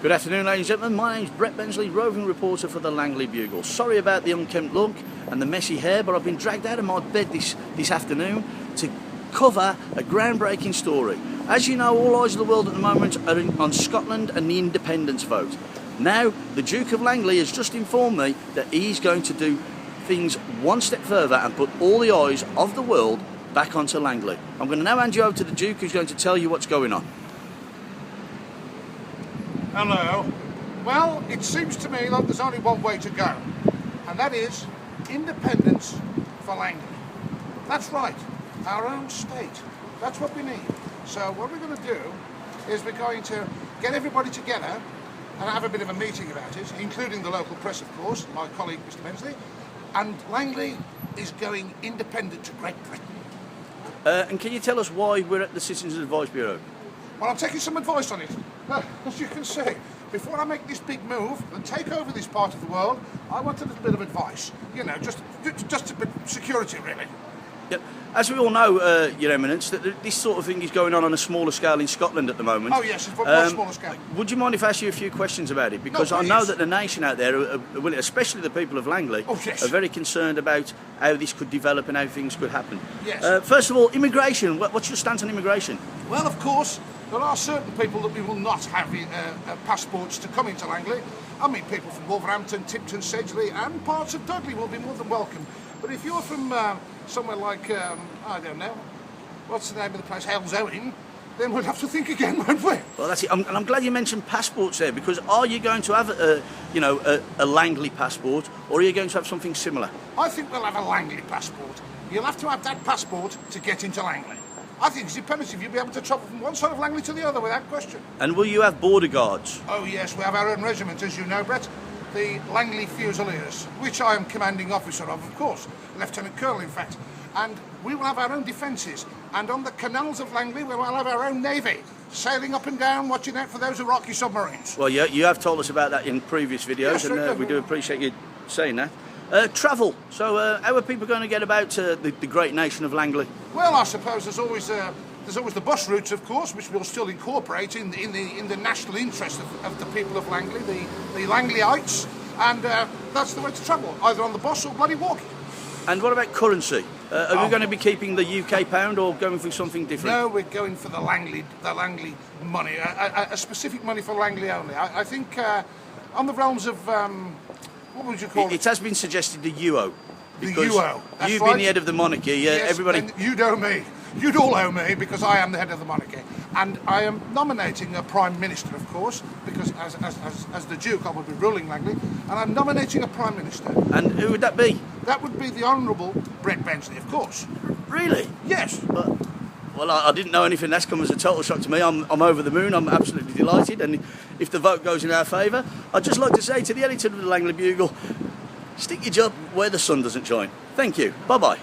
Good afternoon, ladies and gentlemen. My name's Brett Bensley, roving reporter for the Langley Bugle. Sorry about the unkempt look and the messy hair, but I've been dragged out of my bed this afternoon to cover a groundbreaking story. As you know, all eyes of the world at the moment are on Scotland and the independence vote. Now, the Duke of Langley has just informed me that he's going to do things one step further and put all the eyes of the world back onto Langley. I'm going to now hand you over to the Duke, who's going to tell you what's going on. Hello. Well, it seems to me like there's only one way to go, and that is independence for Langley. That's right, our own state. That's what we need. So what we're going to do is we're going to get everybody together and have a bit of a meeting about it, including the local press, of course, my colleague Mr. Bensley, and Langley is going independent to Great Britain. And can you tell us why we're at the Citizens Advice Bureau? Well, I'm taking some advice on it. As you can see, before I make this big move and take over this part of the world, I wanted a bit of advice. You know, just a bit of security, really. Yep. As we all know, Your Eminence, that this sort of thing is going on a smaller scale in Scotland at the moment. Oh yes, it's a smaller scale. Would you mind if I ask you a few questions about it? Because I know that the nation out there, especially the people of Langley, are very concerned about how this could develop and how things could happen. Yes. First of all, immigration. What's your stance on immigration? Well, of course, there are certain people that we will not have passports to come into Langley. I mean, people from Wolverhampton, Tipton, Sedgley and parts of Dudley will be more than welcome. But if you're from somewhere like, I don't know, what's the name of the place, Halesowen, then we'll have to think again, won't we? Well, that's it. And I'm glad you mentioned passports there, because are you going to have a Langley passport, or are you going to have something similar? I think we'll have a Langley passport. You'll have to have that passport to get into Langley. I think it's imperative you'll be able to travel from one side of Langley to the other without question. And will you have border guards? Oh yes, we have our own regiment, as you know, Brett. The Langley Fusiliers, which I am commanding officer of course, Lieutenant Colonel in fact. And we will have our own defences. And on the canals of Langley, we will have our own navy, sailing up and down, watching out for those Iraqi submarines. Well, you have told us about that in previous videos, yes, and we do appreciate you saying that. Travel. So, how are people going to get about the great nation of Langley? Well, I suppose there's always the bus routes, of course, which we'll still incorporate in the national interest of the people of Langley, the Langleyeites, and that's the way to travel, either on the bus or bloody walking. And what about currency? Are we going to be keeping the UK pound or going for something different? No, we're going for the Langley money, a specific money for Langley only. I think on the realms of what would you call it? It has been suggested the euro. The euro. You've been the head of the monarchy. Yes, everybody. And you'd owe me. You'd all owe me because I am the head of the monarchy, and I am nominating a prime minister, of course, because as the Duke I will be ruling Langley, and I'm nominating a prime minister. And who would that be? That would be the Honourable Brett Bensley, of course. Really? Yes. Well, I didn't know anything. That's come as a total shock to me. I'm over the moon. I'm absolutely delighted. And if the vote goes in our favour, I'd just like to say to the editor of the Langley Bugle, stick your job where the sun doesn't shine. Thank you. Bye-bye.